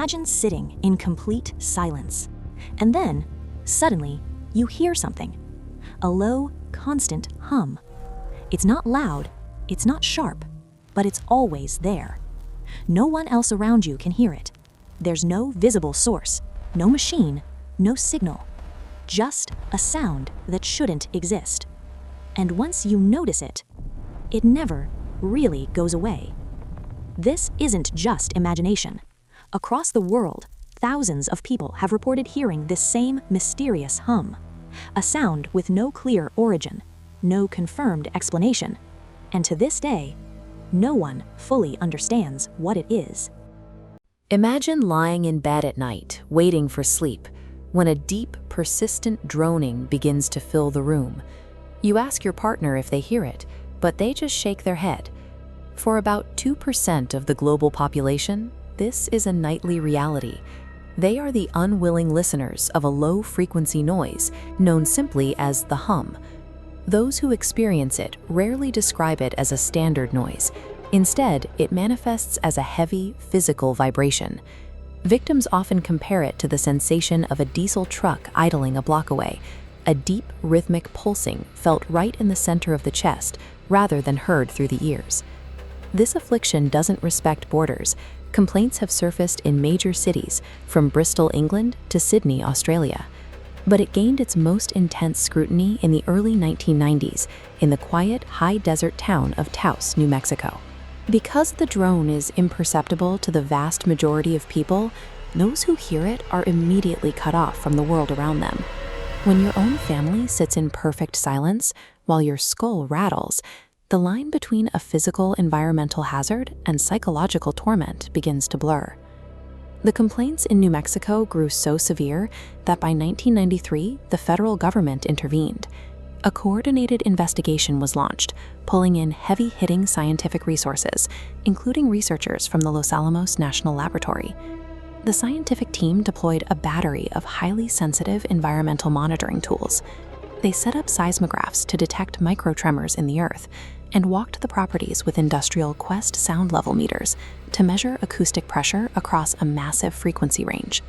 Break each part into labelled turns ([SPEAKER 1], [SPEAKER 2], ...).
[SPEAKER 1] Imagine sitting in complete silence. And then, suddenly, you hear something. A low, constant hum. It's not loud, it's not sharp, but it's always there. No one else around you can hear it. There's no visible source, no machine, no signal. Just a sound that shouldn't exist. And once you notice it, it never really goes away. This isn't just imagination. Across the world, thousands of people have reported hearing this same mysterious hum, a sound with no clear origin, no confirmed explanation, and to this day, no one fully understands what it is.
[SPEAKER 2] Imagine lying in bed at night, waiting for sleep, when a deep, persistent droning begins to fill the room. You ask your partner if they hear it, but they just shake their head. For about 2% of the global population, this is a nightly reality. They are the unwilling listeners of a low-frequency noise, known simply as the hum. Those who experience it rarely describe it as a standard noise. Instead, it manifests as a heavy, physical vibration. Victims often compare it to the sensation of a diesel truck idling a block away, a deep, rhythmic pulsing felt right in the center of the chest rather than heard through the ears. This affliction doesn't respect borders. Complaints have surfaced in major cities, from Bristol, England to Sydney, Australia. But it gained its most intense scrutiny in the early 1990s in the quiet, high-desert town of Taos, New Mexico. Because the drone is imperceptible to the vast majority of people, those who hear it are immediately cut off from the world around them. When your own family sits in perfect silence while your skull rattles, the line between a physical environmental hazard and psychological torment begins to blur. The complaints in New Mexico grew so severe that by 1993, the federal government intervened. A coordinated investigation was launched, pulling in heavy-hitting scientific resources, including researchers from the Los Alamos National Laboratory. The scientific team deployed a battery of highly sensitive environmental monitoring tools. They set up seismographs to detect microtremors in the earth and walked the properties with industrial Quest sound level meters to measure acoustic pressure across a massive frequency range.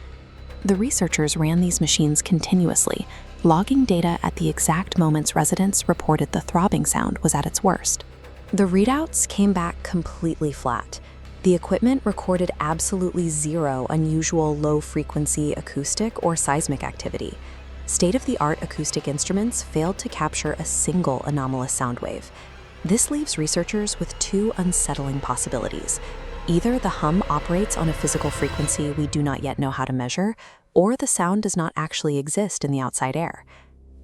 [SPEAKER 2] The researchers ran these machines continuously, logging data at the exact moments residents reported the throbbing sound was at its worst. The readouts came back completely flat. The equipment recorded absolutely zero unusual low-frequency acoustic or seismic activity. State-of-the-art acoustic instruments failed to capture a single anomalous sound wave. This leaves researchers with two unsettling possibilities. Either the hum operates on a physical frequency we do not yet know how to measure, or the sound does not actually exist in the outside air.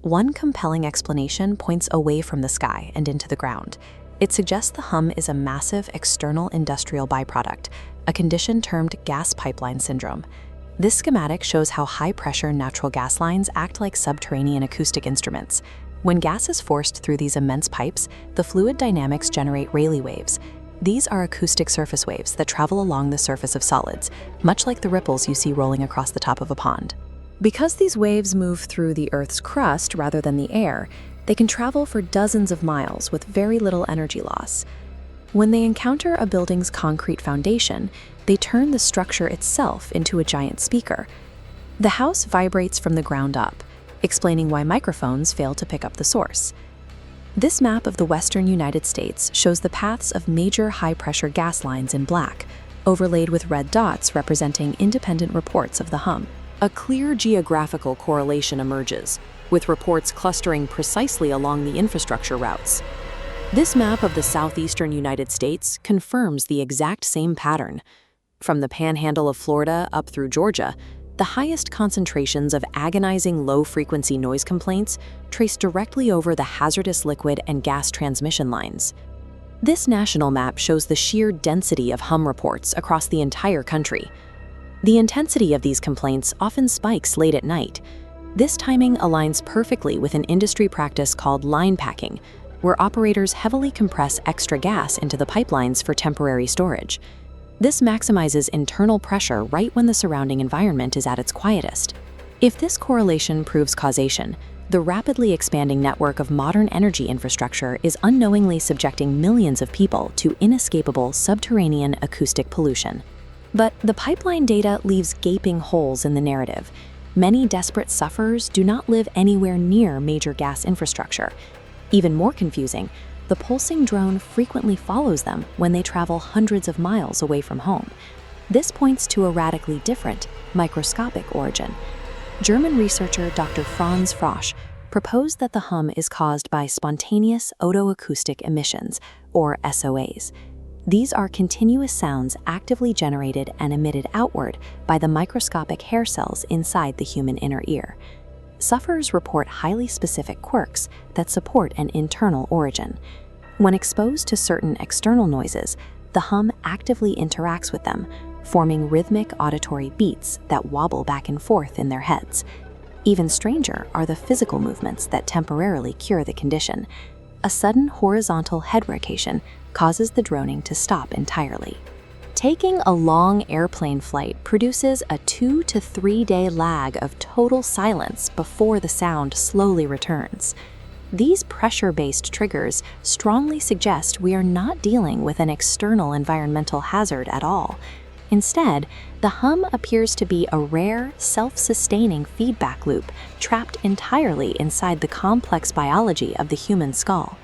[SPEAKER 2] One compelling explanation points away from the sky and into the ground. It suggests the hum is a massive external industrial byproduct, a condition termed gas pipeline syndrome. This schematic shows how high-pressure natural gas lines act like subterranean acoustic instruments. When gas is forced through these immense pipes, the fluid dynamics generate Rayleigh waves. These are acoustic surface waves that travel along the surface of solids, much like the ripples you see rolling across the top of a pond. Because these waves move through the Earth's crust rather than the air, they can travel for dozens of miles with very little energy loss. When they encounter a building's concrete foundation, they turn the structure itself into a giant speaker. The house vibrates from the ground up, explaining why microphones fail to pick up the source. This map of the western United States shows the paths of major high-pressure gas lines in black, overlaid with red dots representing independent reports of the hum. A clear geographical correlation emerges, with reports clustering precisely along the infrastructure routes. This map of the southeastern United States confirms the exact same pattern. From the panhandle of Florida up through Georgia, the highest concentrations of agonizing low-frequency noise complaints trace directly over the hazardous liquid and gas transmission lines. This national map shows the sheer density of hum reports across the entire country. The intensity of these complaints often spikes late at night. This timing aligns perfectly with an industry practice called line packing, where operators heavily compress extra gas into the pipelines for temporary storage. This maximizes internal pressure right when the surrounding environment is at its quietest. If this correlation proves causation, the rapidly expanding network of modern energy infrastructure is unknowingly subjecting millions of people to inescapable subterranean acoustic pollution.
[SPEAKER 1] But the pipeline data leaves gaping holes in the narrative. Many desperate sufferers do not live anywhere near major gas infrastructure. Even more confusing, the pulsing drone frequently follows them when they travel hundreds of miles away from home. This points to a radically different, microscopic origin. German researcher Dr. Franz Frosch proposed that the hum is caused by spontaneous otoacoustic emissions, or SOAs. These are continuous sounds actively generated and emitted outward by the microscopic hair cells inside the human inner ear. Sufferers report highly specific quirks that support an internal origin. When exposed to certain external noises, the hum actively interacts with them, forming rhythmic auditory beats that wobble back and forth in their heads. Even stranger are the physical movements that temporarily cure the condition. A sudden horizontal head rotation causes the droning to stop entirely. Taking a long airplane flight produces a 2 to 3 day lag of total silence before the sound slowly returns. These pressure-based triggers strongly suggest we are not dealing with an external environmental hazard at all. Instead, the hum appears to be a rare, self-sustaining feedback loop trapped entirely inside the complex biology of the human skull.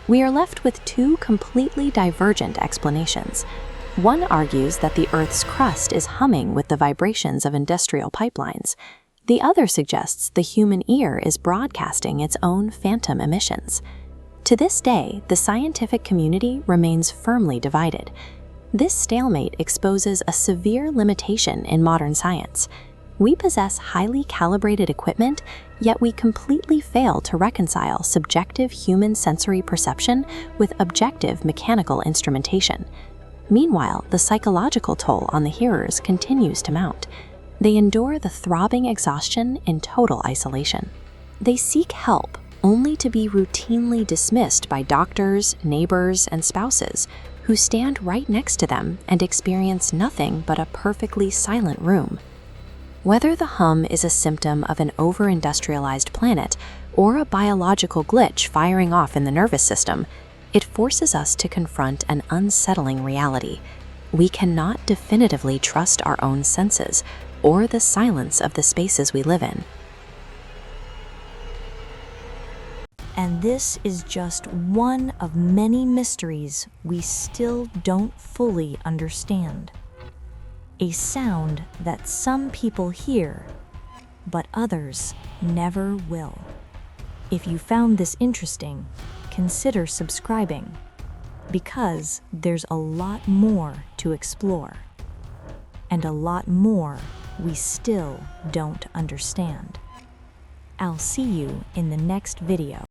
[SPEAKER 1] We are left with two completely divergent explanations. One argues that the Earth's crust is humming with the vibrations of industrial pipelines. The other suggests the human ear is broadcasting its own phantom emissions. To this day, the scientific community remains firmly divided. This stalemate exposes a severe limitation in modern science. We possess highly calibrated equipment, yet we completely fail to reconcile subjective human sensory perception with objective mechanical instrumentation. Meanwhile, the psychological toll on the hearers continues to mount. They endure the throbbing exhaustion in total isolation. They seek help only to be routinely dismissed by doctors, neighbors, and spouses who stand right next to them and experience nothing but a perfectly silent room. Whether the hum is a symptom of an over-industrialized planet or a biological glitch firing off in the nervous system, it forces us to confront an unsettling reality. We cannot definitively trust our own senses or the silence of the spaces we live in.
[SPEAKER 3] And this is just one of many mysteries we still don't fully understand. A sound that some people hear, but others never will. If you found this interesting, consider subscribing, because there's a lot more to explore, and a lot more we still don't understand. I'll see you in the next video.